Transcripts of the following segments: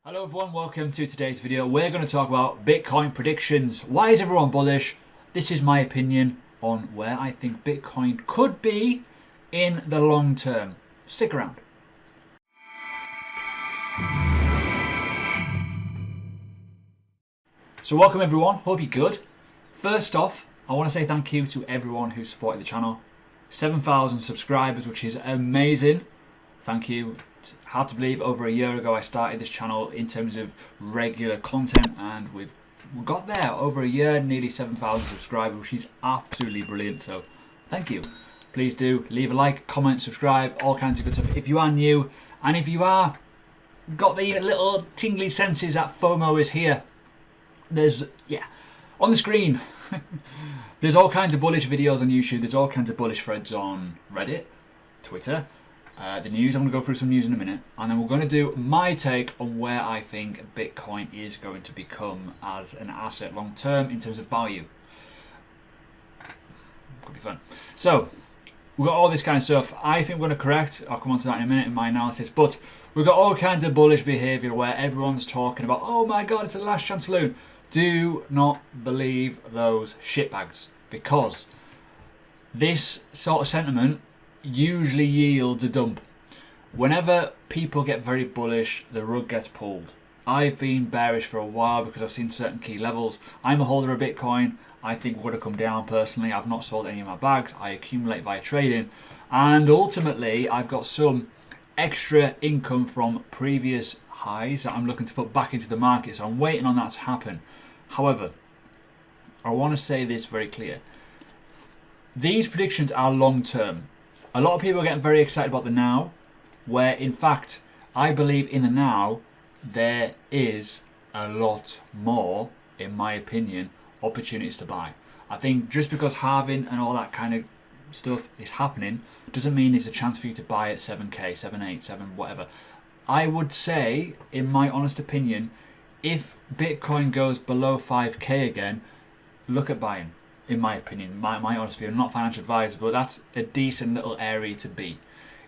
Hello everyone, welcome to today's video. We're going to talk about Bitcoin predictions. Why is everyone bullish? This is my opinion on where I think Bitcoin could be in the long term. Stick around. So welcome everyone, hope you're good. First off, I want to say thank you to everyone who supported the channel. 7,000 subscribers, which is amazing. Thank you. It's hard to believe over a year ago I started this channel in terms of regular content, and we've got there over a year, nearly 7,000 subscribers, which is absolutely brilliant. So thank you. Please do leave a like, comment, subscribe, all kinds of good stuff if you are new, and if you are got the little tingly senses that FOMO is here. There's on the screen. There's all kinds of bullish videos on YouTube. There's all kinds of bullish threads on Reddit, Twitter. The news, I'm going to go through some news in a minute, and then we're going to do my take on where I think Bitcoin is going to become as an asset long term in terms of value. Could be fun. So we've got all this kind of stuff. I think we're going to correct. I'll come on to that in a minute in my analysis, but we've got all kinds of bullish behavior where everyone's talking about, oh my god, it's a last chance saloon. Do not believe those shitbags, because this sort of sentiment usually yields a dump. Whenever people get very bullish, the rug gets pulled. I've been bearish for a while because I've seen certain key levels. I'm a holder of Bitcoin. I think we're going to come down personally. I've not sold any of my bags. I accumulate via trading, and ultimately I've got some extra income from previous highs that I'm looking to put back into the market, so I'm waiting on that to happen. However, I want to say this very clear. These predictions are long term. A lot of people are getting very excited about the now, where in fact I believe in the now there is a lot more, in my opinion, opportunities to buy. I think just because halving and all that kind of stuff is happening doesn't mean there's a chance for you to buy at 7k, 7, 8, 7, whatever. I would say, in my honest opinion, if Bitcoin goes below 5k again, look at buying. In my opinion, my honest view. I'm not a financial advisor, but that's a decent little area to be.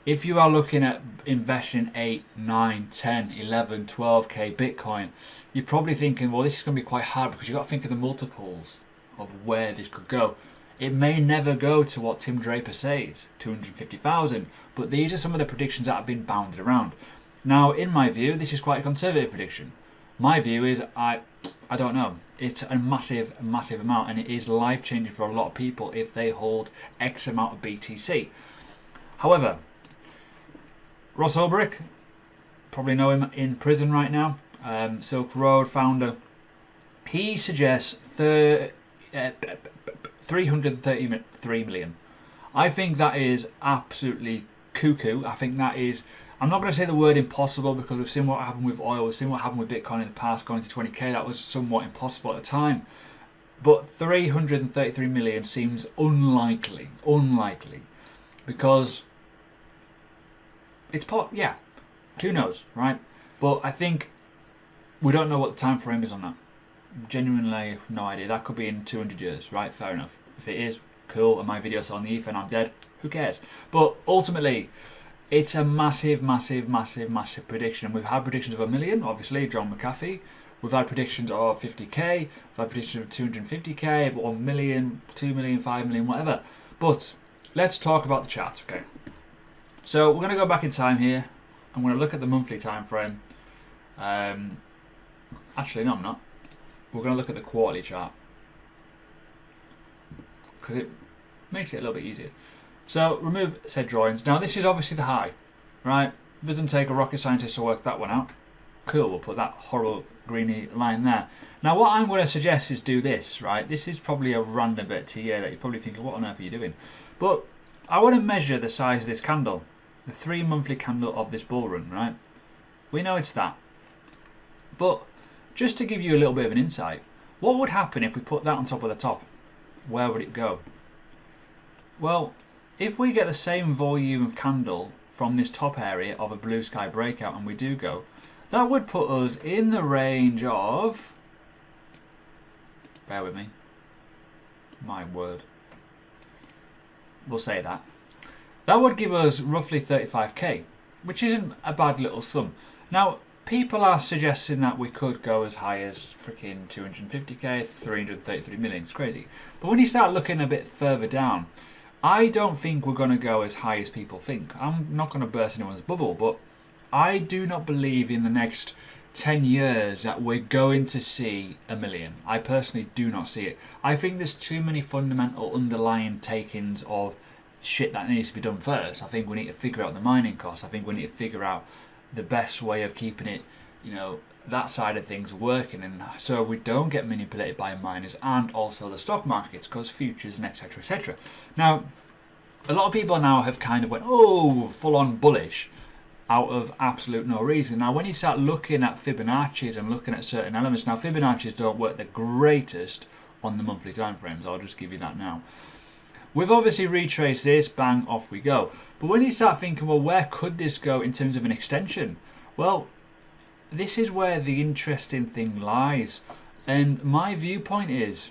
If you are looking at investing 8, 9, 10, 11, 12k Bitcoin, you're probably thinking, well, this is going to be quite hard, because you've got to think of the multiples of where this could go. It may never go to what Tim Draper says, 250,000, but these are some of the predictions that have been bounded around. Now, in my view, this is quite a conservative prediction. My view is, I don't know. It's a massive amount, and it is life-changing for a lot of people if they hold X amount of BTC. However, Ross Ulbricht, probably know him in prison right now, Silk Road founder, he suggests 333 million. I think that is absolutely cuckoo. I think that is, I'm not going to say the word impossible, because we've seen what happened with oil, we've seen what happened with Bitcoin in the past going to 20k. That was somewhat impossible at the time. But 333 million seems unlikely, because it's who knows, right? But I think we don't know what the time frame is on that. Genuinely, no idea. That could be in 200 years, right? Fair enough. If it is, cool, and my video's on the ether and I'm dead, who cares? But ultimately, it's a massive prediction. We've had predictions of 1 million, obviously, John McAfee. We've had predictions of 50k. We've had predictions of 250k, 1 million, 2 million, 5 million, whatever. But let's talk about the charts, okay? So we're going to go back in time here. I'm going to look at the monthly time frame. Actually, no, I'm not. We're going to look at the quarterly chart, because it makes it a little bit easier. So remove said drawings. Now this is obviously the high, right? Doesn't take a rocket scientist to work that one out. Cool, we'll put that horrible greeny line there. Now what I'm going to suggest is do this, right? This is probably a random bit to you that you're probably thinking, what on earth are you doing? But I want to measure the size of this candle, the 3 monthly candle of this bull run, right? We know it's that. But just to give you a little bit of an insight, what would happen if we put that on top of the top? Where would it go? Well, if we get the same volume of candle from this top area of a blue sky breakout, and we do go, that would put us in the range of, bear with me, my word, we'll say that would give us roughly 35k, which isn't a bad little sum. Now, people are suggesting that we could go as high as freaking 250k, 333 million. It's crazy. But when you start looking a bit further down, I don't think we're going to go as high as people think. I'm not going to burst anyone's bubble, but I do not believe in the next 10 years that we're going to see a million. I personally do not see it. I think there's too many fundamental underlying takings of shit that needs to be done first. I think we need to figure out the mining costs. I think we need to figure out the best way of keeping it, that side of things working, and so we don't get manipulated by miners and also the stock markets, because futures and etc etc. Now, a lot of people now have kind of went, oh, full on bullish out of absolute no reason. Now, when you start looking at Fibonacci's and looking at certain elements, now Fibonacci's don't work the greatest on the monthly time frames. I'll just give you that now. We've obviously retraced this, bang, off we go. But when you start thinking, well, where could this go in terms of an extension? Well, this is where the interesting thing lies. And my viewpoint is,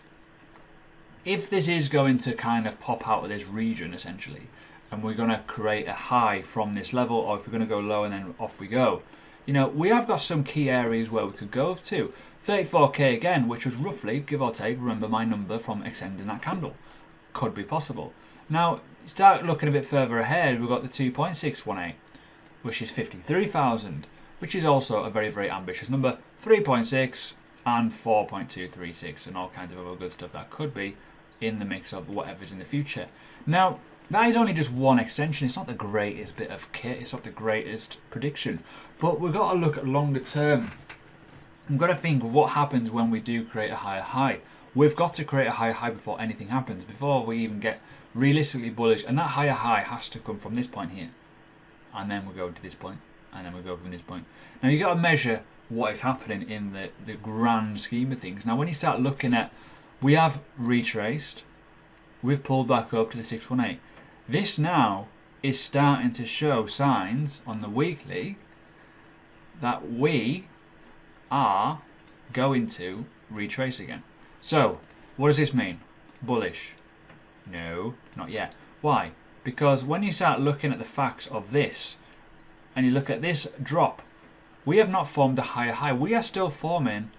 if this is going to kind of pop out of this region, essentially, and we're going to create a high from this level, or if we're going to go low and then off we go, we have got some key areas where we could go up to. 34k again, which was roughly, give or take, remember my number from extending that candle. Could be possible. Now, start looking a bit further ahead, we've got the 2.618, which is 53,000, which is also a very, very ambitious number. 3.6 and 4.236 and all kinds of other good stuff that could be in the mix of whatever's in the future. Now, that is only just one extension. It's not the greatest bit of kit. It's not the greatest prediction. But we've got to look at longer term. We've got to think of what happens when we do create a higher high. We've got to create a higher high before anything happens, before we even get realistically bullish. And that higher high has to come from this point here. And then we go to this point. And then we go from this point. Now, you've got to measure what is happening in the grand scheme of things. Now, when you start looking at, we have retraced. We've pulled back up to the 618. This now is starting to show signs on the weekly that we are going to retrace again. So, what does this mean? Bullish? No, not yet. Why? Because when you start looking at the facts of this, and you look at this drop, we have not formed a higher high. We are still forming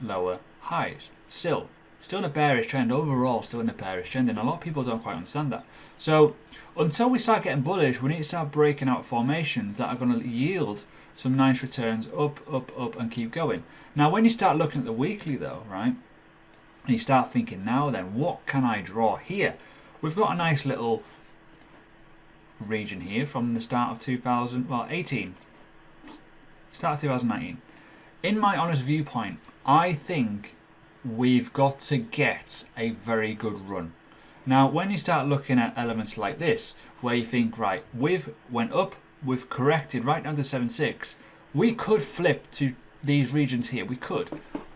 lower highs. Still in a bearish trend. Overall, still in a bearish trend, and a lot of people don't quite understand that. So, until we start getting bullish, we need to start breaking out formations that are going to yield some nice returns up, and keep going. Now, when you start looking at the weekly, though, right? And you start thinking, now then, what can I draw here? We've got a nice little region here from the start of 2018. Start of 2019. In my honest viewpoint, I think we've got to get a very good run. Now, when you start looking at elements like this, where you think, right, we've went up, we've corrected right down to 7.6, we could flip to these regions here. We could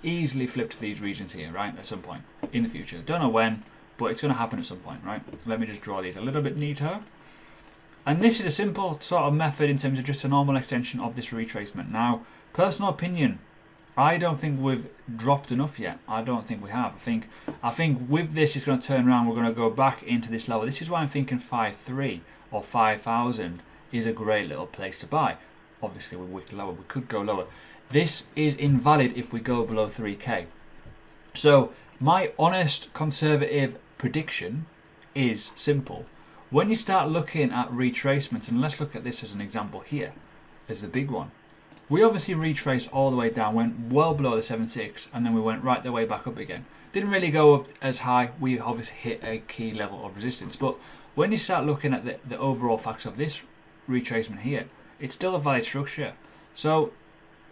easily flip to these regions here, right, at some point in the future. Don't know when, but it's going to happen at some point, right? Let me just draw these a little bit neater. And this is a simple sort of method in terms of just a normal extension of this retracement. Now, personal opinion, I don't think we've dropped enough yet. I don't think we have. I think with this, it's going to turn around. We're going to go back into this level. This is why I'm thinking 5.3 or 5,000 is a great little place to buy. Obviously, we're wicked lower. We could go lower. This is invalid if we go below 3k. So my honest conservative prediction is simple. When you start looking at retracements, and let's look at this as an example here, as the big one. We obviously retraced all the way down, went well below the 7.6, and then we went right the way back up again. Didn't really go up as high. We obviously hit a key level of resistance. But when you start looking at the overall facts of this retracement here, it's still a valid structure. So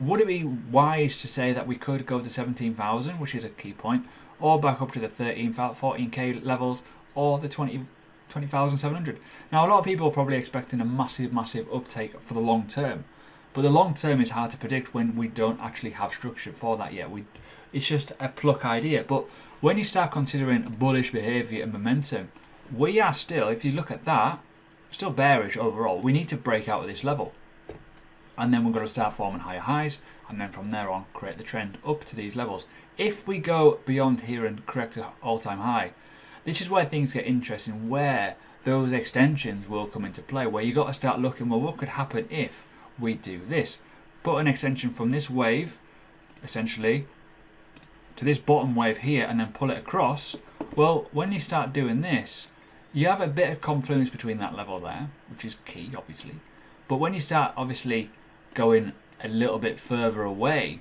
would it be wise to say that we could go to 17,000, which is a key point, or back up to the 14k levels, or the 20,700? Now, a lot of people are probably expecting a massive uptake for the long term. But the long term is hard to predict when we don't actually have structure for that yet. It's just a pluck idea. But when you start considering bullish behavior and momentum, we are still, if you look at that, still bearish overall. We need to break out of this level. And then we're going to start forming higher highs. And then from there on, create the trend up to these levels. If we go beyond here and correct an all-time high, this is where things get interesting, where those extensions will come into play, where you got to start looking, well, what could happen if we do this? put an extension from this wave, essentially, to this bottom wave here, and then pull it across, well, when you start doing this, you have a bit of confluence between that level there, which is key, obviously. But when you start, obviously, going a little bit further away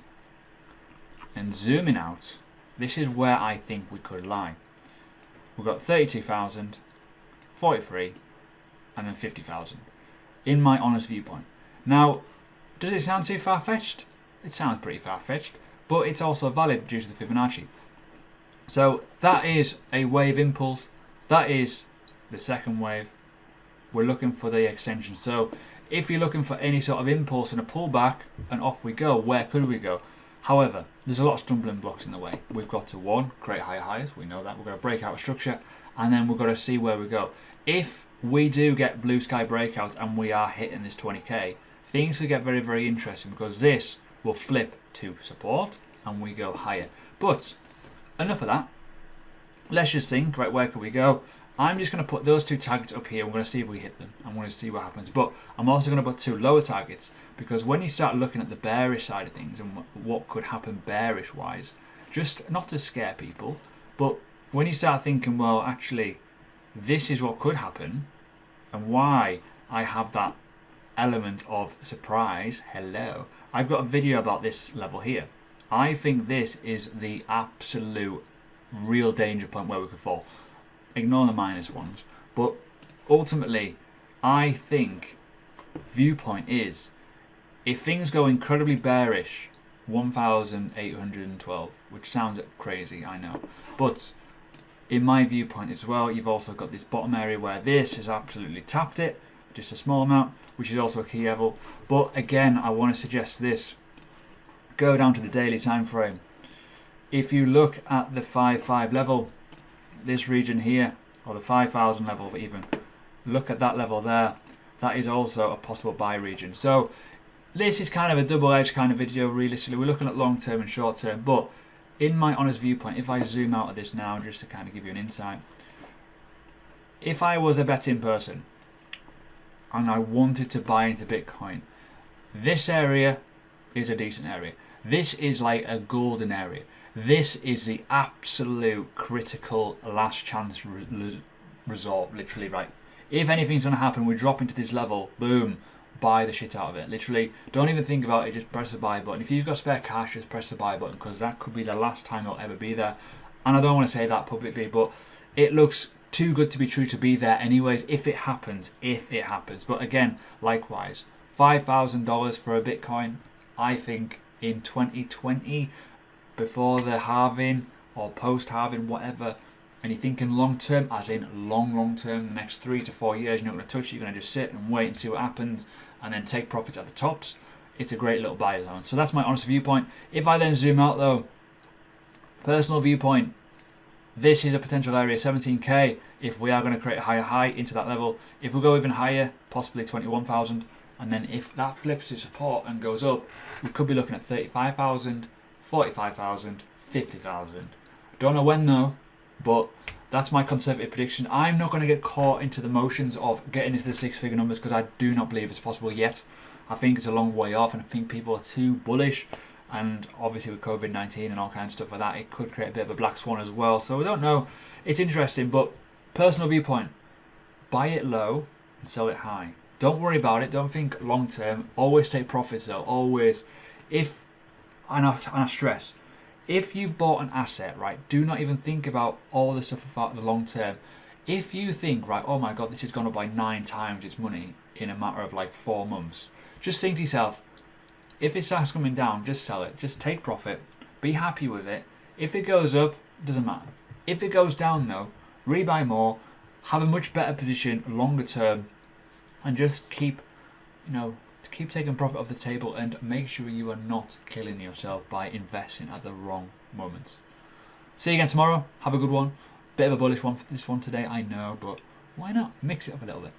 and zooming out, this is where I think we could lie. We've got 32,000, 43, and then 50,000, in my honest viewpoint. Now, does it sound too far-fetched? It sounds pretty far-fetched, but it's also valid due to the Fibonacci. So that is a wave impulse. That is the second wave. We're looking for the extension. So if you're looking for any sort of impulse and a pullback, and off we go, where could we go? However, there's a lot of stumbling blocks in the way. We've got to, one, create higher highs. We know that. We're going to break out a structure, and then we've got to see where we go. If we do get blue sky breakout and we are hitting this 20k, things will get very, very interesting, because this will flip to support and we go higher. But enough of that. Let's just think, right, where could we go? I'm just going to put those two targets up here. I'm going to see if we hit them. I'm going to see what happens. But I'm also going to put two lower targets, because when you start looking at the bearish side of things and what could happen bearish wise, just not to scare people, but when you start thinking, well, actually, this is what could happen, and why I have that element of surprise. Hello. I've got a video about this level here. I think this is the absolute real danger point where we could fall. Ignore the minus ones. But ultimately, I think viewpoint is, if things go incredibly bearish, 1,812, which sounds crazy, I know. But in my viewpoint as well, you've also got this bottom area where this has absolutely tapped it, just a small amount, which is also a key level. But again, I want to suggest this. Go down to the daily time frame. If you look at the 5.5 level, this region here, or the 5,000 level even, look at that level there. That is also a possible buy region. So this is kind of a double-edged kind of video, realistically. We're looking at long-term and short-term, but in my honest viewpoint, if I zoom out of this now, just to kind of give you an insight, if I was a betting person and I wanted to buy into Bitcoin, this area is a decent area. This is like a golden area. This is the absolute critical last chance resort, literally, right? If anything's going to happen, we drop into this level, boom, buy the shit out of it. Literally, don't even think about it, just press the buy button. If you've got spare cash, just press the buy button, because that could be the last time it'll ever be there. And I don't want to say that publicly, but it looks too good to be true to be there anyways, if it happens, But again, likewise, $5,000 for a Bitcoin, I think in 2020, before the halving or post-halving, whatever, and you're thinking long-term, as in long-term, the next 3 to 4 years, you're not going to touch it, you're going to just sit and wait and see what happens, and then take profits at the tops, it's a great little buy zone. So that's my honest viewpoint. If I then zoom out though, personal viewpoint, this is a potential area, 17k, if we are going to create a higher high into that level. If we go even higher, possibly 21,000, and then if that flips to support and goes up, we could be looking at 35,000, 45,000, 50,000. Don't know when though, but that's my conservative prediction. I'm not going to get caught into the motions of getting into the six-figure numbers, because I do not believe it's possible yet. I think it's a long way off, and I think people are too bullish. And obviously with COVID-19 and all kinds of stuff like that, it could create a bit of a black swan as well. So we don't know. It's interesting, but personal viewpoint, buy it low and sell it high. Don't worry about it. Don't think long term. Always take profits though. Always. And I stress, if you've bought an asset, right, do not even think about all the stuff about the long term. If you think, right, oh my God, this has gone up by 9 times its money in a matter of like 4 months, just think to yourself, if it starts coming down, just sell it. Just take profit. Be happy with it. If it goes up, doesn't matter. If it goes down though, rebuy more, have a much better position longer term, and just keep taking profit off the table, and make sure you are not killing yourself by investing at the wrong moments. See you again tomorrow. Have a good one. Bit of a bullish one for this one today, I know, but why not? Mix it up a little bit.